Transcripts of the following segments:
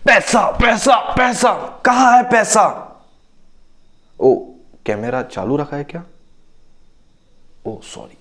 पैसा पैसा पैसा, कहाँ है पैसा? ओ, कैमरा चालू रखा है क्या? ओ सॉरी।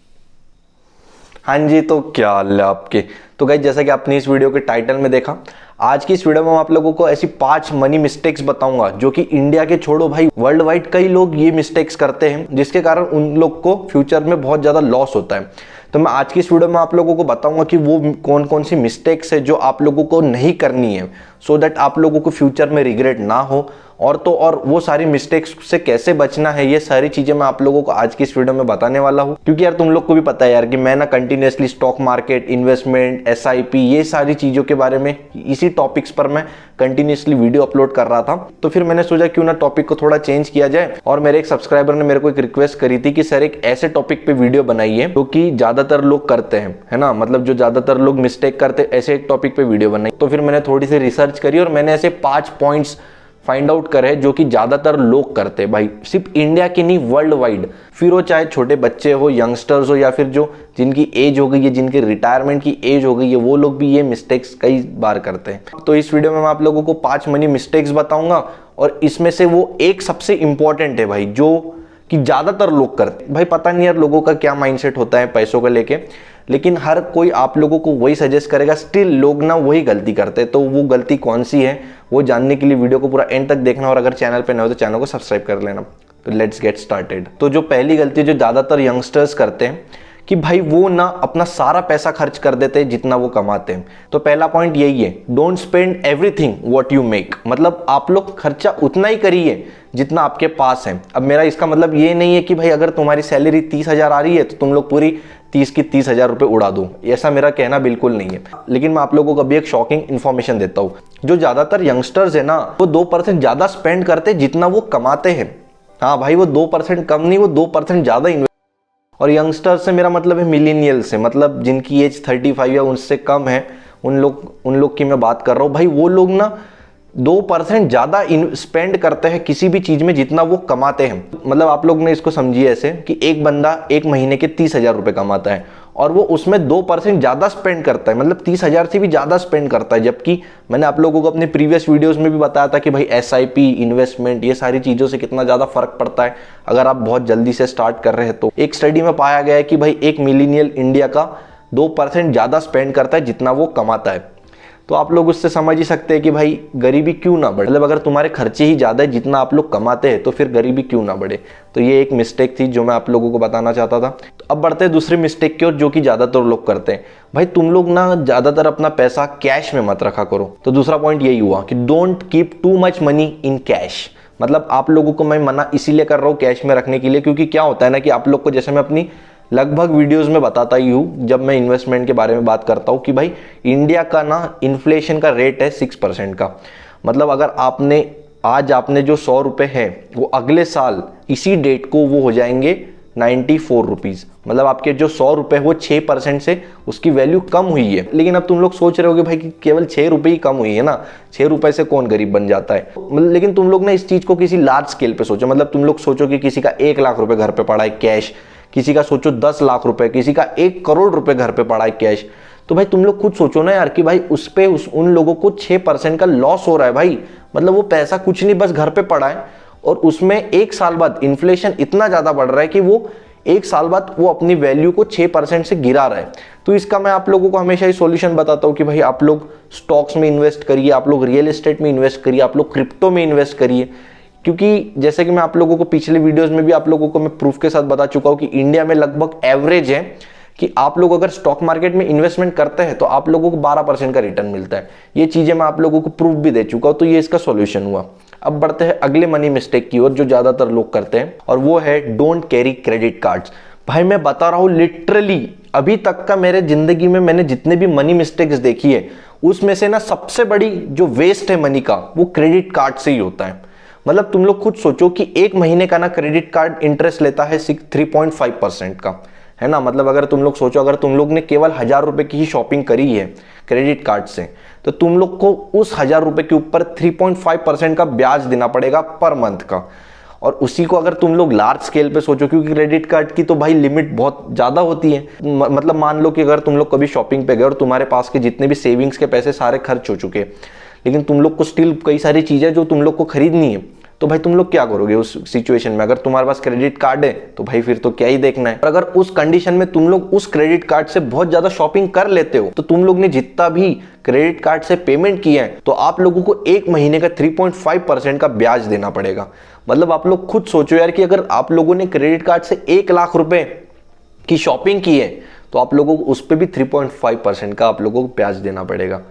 हाँ जी, तो क्या हाल है आपके? तो गाइस, जैसा कि आपने इस वीडियो के टाइटल में देखा, आज की इस वीडियो में मैं आप लोगों को ऐसी 5 मनी मिस्टेक्स बताऊंगा जो कि इंडिया के छोड़ो भाई, वर्ल्ड वाइड कई लोग ये मिस्टेक्स करते हैं, जिसके कारण उन लोग को फ्यूचर में बहुत ज्यादा लॉस होता है। तो मैं आज की इस वीडियो में आप लोगों को बताऊंगा कि वो कौन कौन सी मिस्टेक्स है जो आप लोगों को नहीं करनी है, सो दैट आप लोगों को फ्यूचर में रिग्रेट ना हो। और वो सारी मिस्टेक्स से कैसे बचना है, ये सारी चीजें मैं आप लोगों को आज की इस वीडियो में बताने वाला हूं। क्योंकि यार तुम लोग को भी पता है यार कि मैं ना continuously stock market, investment, SIP, ये सारी चीजों के बारे में, इसी टॉपिक्स पर मैं कंटिन्यूअसली वीडियो अपलोड कर रहा था। तो फिर मैंने सोचा क्यों ना टॉपिक को थोड़ा चेंज किया जाए। और मेरे एक सब्सक्राइबर ने मेरे को एक रिक्वेस्ट करी थी कि सर एक ऐसे टॉपिक पे वीडियो बनाइए जो कि ज्यादातर लोग करते हैं, है ना, मतलब जो ज्यादातर लोग मिस्टेक करते, ऐसे एक टॉपिक पे वीडियो बनाई। तो फिर मैंने थोड़ी सी रिसर्च करी और मैंने ऐसे 5 पॉइंट्स फाइंड आउट करे जो कि ज्यादातर लोग करते हैं भाई, सिर्फ इंडिया के नहीं, वर्ल्ड वाइड। फिर वो चाहे छोटे बच्चे हो, यंगस्टर्स हो, या फिर जो जिनकी एज हो गई है, जिनकी रिटायरमेंट की एज हो गई है, वो लोग भी ये मिस्टेक्स कई बार करते हैं। तो इस वीडियो में मैं आप लोगों को 5 मनी मिस्टेक्स बताऊंगा और इसमें से वो एक सबसे इंपॉर्टेंट है भाई, जो कि ज्यादातर लोग करते हैं। भाई पता नहीं यार लोगों का क्या माइंडसेट होता है पैसों को लेके, लेकिन हर कोई आप लोगों को वही सजेस्ट करेगा, स्टिल लोग ना वही गलती करते हैं। तो वो गलती कौन सी है वो जानने के लिए वीडियो को पूरा एंड तक देखना, और अगर चैनल पे नए हो तो चैनल को सब्सक्राइब कर लेना। तो लेट्स गेट स्टार्टेड। तो जो पहली गलती जो ज्यादातर यंगस्टर्स करते हैं कि भाई वो ना अपना सारा पैसा खर्च कर देते हैं जितना वो कमाते हैं। तो पहला पॉइंट यही है, don't spend everything what you make. मतलब आप लोग खर्चा उतना ही करिए जितना आपके पास है। अब मेरा इसका मतलब ये नहीं है कि भाई अगर तुम्हारी सैलरी 30,000 आ रही है तो तुम लोग पूरी 30 की 30,000 रुपए उड़ा दो, ऐसा मेरा कहना बिल्कुल नहीं है। लेकिन मैं आप लोगों को अभी एक शॉकिंग इन्फॉर्मेशन देता हूँ। जो ज्यादातर यंगस्टर्स है ना, वो 2% ज्यादा स्पेंड करते जितना वो कमाते हैं। हाँ भाई, वो 2% कम नहीं, वो 2% ज्यादा। और यंगस्टर्स से मेरा मतलब है मिलेनियल से, मतलब जिनकी एज 35 या उससे कम है, उन लोग की मैं बात कर रहा हूँ। भाई वो लोग ना 2% ज्यादा स्पेंड करते हैं किसी भी चीज में जितना वो कमाते हैं। मतलब आप लोग ने इसको समझिए ऐसे कि एक बंदा एक महीने के 30,000 रुपए कमाता है और वो उसमें 2% ज्यादा स्पेंड करता है, मतलब 30,000 से भी ज्यादा स्पेंड करता है। जबकि मैंने आप लोगों को अपने प्रीवियस वीडियोस में भी बताया था कि भाई एसआईपी, इन्वेस्टमेंट, ये सारी चीजों से कितना ज्यादा फर्क पड़ता है अगर आप बहुत जल्दी से स्टार्ट कर रहे हैं। तो एक स्टडी में पाया गया है कि भाई एक मिलेनियल इंडिया का 2% ज्यादा स्पेंड करता है जितना वो कमाता है। तो आप लोग उससे समझ ही सकते हैं कि भाई गरीबी क्यों ना बढ़े। मतलब अगर तुम्हारे खर्चे ही ज्यादा है जितना आप लोग कमाते हैं तो फिर गरीबी क्यों ना बढ़े। तो ये एक मिस्टेक थी जो मैं आप लोगों को बताना चाहता था। तो अब बढ़ते हैं दूसरी मिस्टेक की ओर, जो कि ज्यादातर लोग करते हैं। भाई तुम लोग ना ज्यादातर अपना पैसा कैश में मत रखा करो। तो दूसरा पॉइंट यही हुआ कि don't keep too much money in cash. मतलब आप लोगों को मैं मना इसीलिए कर रहा हूँ कैश में रखने के लिए, क्योंकि क्या होता है ना कि आप लोग को, जैसे मैं अपनी लगभग वीडियोस में बताता ही हूँ जब मैं इन्वेस्टमेंट के बारे में बात करता हूँ, कि भाई इंडिया का ना इन्फ्लेशन का रेट है 6% का। मतलब अगर आज आपने जो 100 रुपए है, वो अगले साल इसी डेट को वो हो जाएंगे 94 रुपीज। मतलब आपके जो 100 रुपए वो 6% से उसकी वैल्यू कम हुई है। लेकिन अब तुम लोग सोच रहे होगे भाई कि केवल 6 रुपए ही कम हुई है ना, 6 रुपए से कौन गरीब बन जाता है। लेकिन तुम लोग ना इस चीज को किसी लार्ज स्केल पे सोचो। मतलब तुम लोग सोचो कि किसी का 1 लाख रुपए घर पे पड़ा है कैश, किसी का सोचो 10 लाख रुपए, किसी का 1 करोड़ रुपए घर पे पड़ा है कैश। तो भाई तुम लोग खुद सोचो ना यार कि भाई उन लोगों को 6% का लॉस हो रहा है भाई। मतलब वो पैसा कुछ नहीं, बस घर पे पड़ा है, और उसमें 1 साल बाद इन्फ्लेशन इतना ज्यादा बढ़ रहा है कि वो 1 साल बाद वो अपनी वैल्यू को 6% से गिरा रहा है। तो इसका मैं आप लोगों को हमेशा ही सॉल्यूशन बताता हूँ कि भाई आप लोग स्टॉक्स में इन्वेस्ट करिए, आप लोग रियल एस्टेट में इन्वेस्ट करिए, आप लोग क्रिप्टो में इन्वेस्ट करिए। क्योंकि जैसे कि मैं आप लोगों को पिछले वीडियोस में भी आप लोगों को मैं प्रूफ के साथ बता चुका हूं कि इंडिया में लगभग एवरेज है कि आप लोग अगर स्टॉक मार्केट में इन्वेस्टमेंट करते हैं तो आप लोगों को 12% का रिटर्न मिलता है। ये चीजें मैं आप लोगों को प्रूफ भी दे चुका हूं। तो ये इसका सॉल्यूशन हुआ। अब बढ़ते हैं अगले मनी मिस्टेक की ओर, जो ज्यादातर लोग करते हैं, और वो है डोंट कैरी क्रेडिट कार्ड्स। भाई मैं बता रहा हूं लिटरली, अभी तक का मेरे जिंदगी में मैंने जितने भी मनी मिस्टेक्स देखी है उसमें से ना सबसे बड़ी जो वेस्ट है मनी का, वो क्रेडिट कार्ड से ही होता है। मतलब तुम लोग खुद सोचो कि 1 महीने का ना क्रेडिट कार्ड इंटरेस्ट लेता है 3.5% का, है ना। मतलब अगर तुम लोग सोचो, अगर तुम लोग ने केवल 1,000 रुपए की ही शॉपिंग करी है क्रेडिट कार्ड से, तो तुम लोग को उस 1,000 रुपए के ऊपर 3.5% का ब्याज देना पड़ेगा पर मंथ का। और उसी को अगर तुम लोग लार्ज स्केल पे सोचो, क्योंकि क्रेडिट कार्ड की तो भाई लिमिट बहुत ज्यादा होती है। मतलब मान लो कि अगर तुम लोग कभी शॉपिंग पे गए और तुम्हारे पास के जितने भी सेविंग्स के पैसे सारे खर्च हो चुके, लेकिन तुम लोग को स्टिल कई सारी चीज़ें जो तुम लोग को खरीदनी है, तो भाई तुम लोग क्या करोगे उस सिचुएशन में? अगर तुम्हारे पास क्रेडिट कार्ड है तो भाई फिर तो क्या ही देखना है। और अगर उस कंडीशन में तुम लोग उस क्रेडिट कार्ड से बहुत ज्यादा शॉपिंग कर लेते हो, तो तुम लोग ने जितना भी क्रेडिट कार्ड से पेमेंट किया है, तो आप लोगों को एक महीने का 3.5% का ब्याज देना पड़ेगा। मतलब आप लोग खुद सोचो यार कि अगर आप लोगों ने क्रेडिट कार्ड से 1 लाख रुपए की शॉपिंग की है, तो आप लोगों को उस पर भी 3.5% का आप लोगों को ब्याज देना पड़ेगा।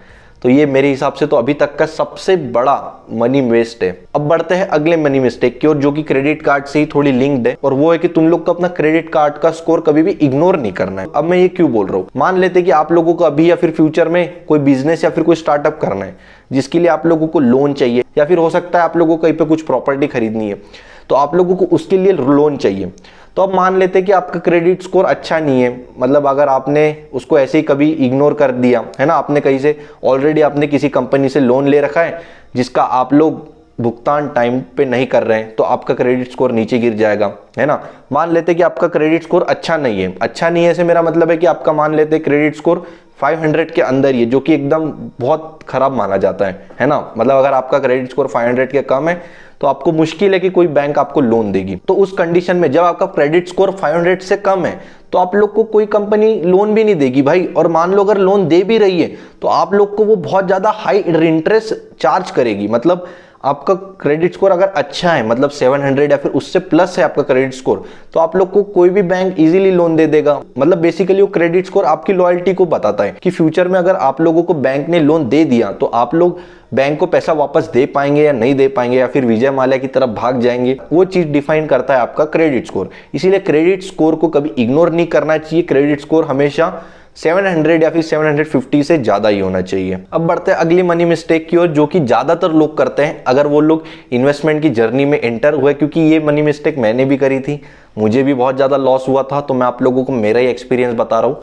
तो ये मेरे हिसाब से तो अभी तक का सबसे बड़ा मनी वेस्ट है। अब बढ़ते हैं अगले मनी मिस्टेक की ओर, जो कि क्रेडिट कार्ड से ही थोड़ी लिंक्ड है, और वो है कि तुम लोग को अपना क्रेडिट कार्ड का स्कोर कभी भी इग्नोर नहीं करना है। अब मैं ये क्यों बोल रहा हूँ, मान लेते कि आप लोगों को अभी या फिर फ्यूचर में कोई बिजनेस या फिर कोई स्टार्टअप करना है, जिसके लिए आप लोगों को लोन चाहिए, या फिर हो सकता है आप लोगों को कहीं पे कुछ प्रॉपर्टी खरीदनी है, तो आप लोगों को उसके लिए लोन चाहिए। तो अब मान लेते कि आपका क्रेडिट स्कोर अच्छा नहीं है, मतलब अगर आपने उसको ऐसे ही कभी इग्नोर कर दिया है ना, आपने कहीं से ऑलरेडी आपने किसी कंपनी से लोन ले रखा है जिसका आप लोग भुगतान टाइम पे नहीं कर रहे हैं, तो आपका क्रेडिट स्कोर नीचे गिर जाएगा, है ना। मान लेते कि आपका क्रेडिट स्कोर अच्छा नहीं है, अच्छा नहीं है से मेरा मतलब है कि आपका मान लेते क्रेडिट स्कोर 500 के अंदर ही है, जो कि एकदम बहुत खराब माना जाता है ना। मतलब अगर आपका क्रेडिट स्कोर 500 के कम है तो आपको मुश्किल है कि कोई बैंक आपको लोन देगी। तो उस कंडीशन में जब आपका क्रेडिट स्कोर 500 से कम है, तो आप लोग को कोई कंपनी लोन भी नहीं देगी भाई। और मान लो अगर लोन दे भी रही है, तो आप लोग को वो बहुत ज्यादा हाई इंटरेस्ट चार्ज करेगी। मतलब आपका क्रेडिट स्कोर अगर अच्छा है, मतलब 700 या फिर उससे प्लस है आपका क्रेडिट स्कोर, तो आप लोग को कोई भी बैंक इजीली लोन दे देगा। मतलब बेसिकली वो क्रेडिट स्कोर आपकी लॉयल्टी को बताता है कि फ्यूचर में अगर आप लोगों को बैंक ने लोन दे दिया, तो आप लोग बैंक को पैसा वापस दे पाएंगे या नहीं दे पाएंगे, या फिर विजय माल्या की तरफ भाग जाएंगे। वो चीज डिफाइन करता है आपका क्रेडिट स्कोर। इसीलिए क्रेडिट स्कोर को कभी इग्नोर नहीं करना चाहिए। क्रेडिट स्कोर हमेशा 700 या फिर 750 से ज्यादा ही होना चाहिए। अब बढ़ते हैं अगली मनी मिस्टेक की ओर, जो कि ज्यादातर लोग करते हैं अगर वो लोग इन्वेस्टमेंट की जर्नी में एंटर हुए, क्योंकि ये मनी मिस्टेक मैंने भी करी थी, मुझे भी बहुत ज्यादा लॉस हुआ था। तो मैं आप लोगों को मेरा ही एक्सपीरियंस बता रहा हूं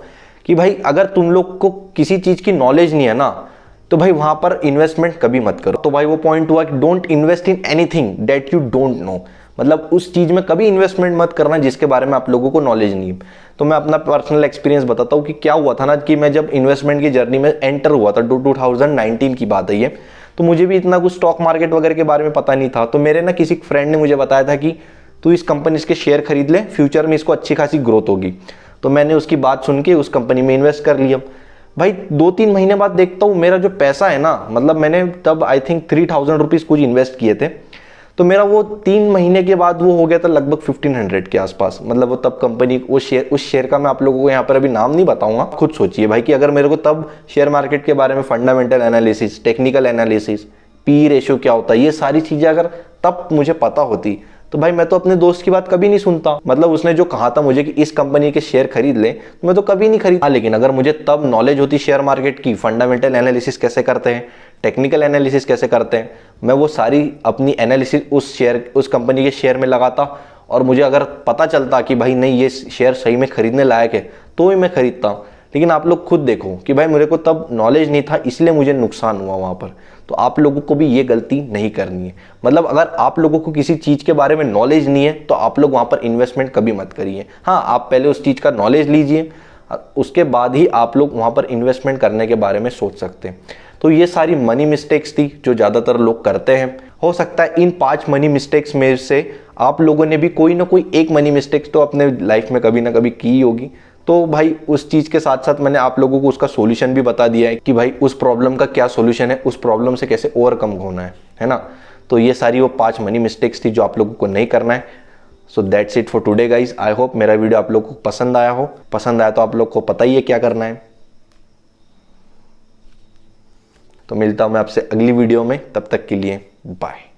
कि भाई अगर तुम लोग को किसी चीज की नॉलेज नहीं है ना, तो भाई वहां पर इन्वेस्टमेंट कभी मत करो। तो भाई वो पॉइंट हुआ कि don't invest in anything that you don't know. मतलब उस चीज में कभी इन्वेस्टमेंट मत करना जिसके बारे में आप लोगों को नॉलेज नहीं है। तो मैं अपना पर्सनल एक्सपीरियंस बताता हूँ कि क्या हुआ था ना, कि मैं जब इन्वेस्टमेंट की जर्नी में एंटर हुआ था, 2019 की बात है ये, तो मुझे भी इतना कुछ स्टॉक मार्केट वगैरह के बारे में पता नहीं था। तो मेरे ना किसी फ्रेंड ने मुझे बताया था कि तू इस कंपनी के शेयर खरीद ले, फ्यूचर में इसको अच्छी खासी ग्रोथ होगी। तो मैंने उसकी बात सुन के उस कंपनी में इन्वेस्ट कर लिया। भाई 2-3 महीने बाद देखता हूँ मेरा जो पैसा है ना, मतलब मैंने तब आई थिंक 3000 रुपीज कुछ इन्वेस्ट किए थे, तो मेरा वो 3 महीने के बाद वो हो गया था लगभग 1500 के आसपास। मतलब वो तब कंपनी उस शेयर का मैं आप लोगों को यहाँ पर अभी नाम नहीं बताऊंगा, खुद सोचिए भाई कि अगर मेरे को तब शेयर मार्केट के बारे में fundamental analysis, technical analysis, P ratio क्या होता है, ये सारी चीजें अगर तब मुझे पता होती, तो भाई मैं तो अपने दोस्त की बात कभी नहीं सुनता। मतलब उसने जो कहा था मुझे कि इस कंपनी के शेयर खरीद ले, तो मैं तो कभी नहीं खरीदा। लेकिन अगर मुझे तब नॉलेज होती शेयर मार्केट की, फंडामेंटल एनालिसिस कैसे करते हैं, टेक्निकल एनालिसिस कैसे करते हैं, मैं वो सारी अपनी एनालिसिस उस कंपनी के शेयर में लगाता, और मुझे अगर पता चलता कि भाई नहीं ये शेयर सही में खरीदने लायक है, तो ही मैं खरीदता। लेकिन आप लोग खुद देखो कि भाई मेरे को तब नॉलेज नहीं था, इसलिए मुझे नुकसान हुआ वहां पर। तो आप लोगों को भी ये गलती नहीं करनी है। मतलब अगर आप लोगों को किसी चीज के बारे में नॉलेज नहीं है, तो आप लोग वहां पर इन्वेस्टमेंट कभी मत करिए। हाँ, आप पहले उस चीज का नॉलेज लीजिए, उसके बाद ही आप लोग वहां पर इन्वेस्टमेंट करने के बारे में सोच सकते हैं। तो ये सारी मनी मिस्टेक्स थी जो ज्यादातर लोग करते हैं। हो सकता है इन 5 मनी मिस्टेक्स में से आप लोगों ने भी कोई ना कोई एक मनी मिस्टेक्स तो अपने लाइफ में कभी ना कभी की होगी। तो भाई उस चीज के साथ साथ मैंने आप लोगों को उसका सॉल्यूशन भी बता दिया है कि भाई उस प्रॉब्लम का क्या सॉल्यूशन है, उस प्रॉब्लम से कैसे ओवरकम होना है ना। तो ये सारी वो 5 मनी मिस्टेक्स थी जो आप लोगों को नहीं करना है। So that's it for today guys. I hope मेरा वीडियो आप लोग को पसंद आया हो। पसंद आया तो आप लोग को पता ही है क्या करना है। तो मिलता हूं मैं आपसे अगली वीडियो में, तब तक के लिए बाय।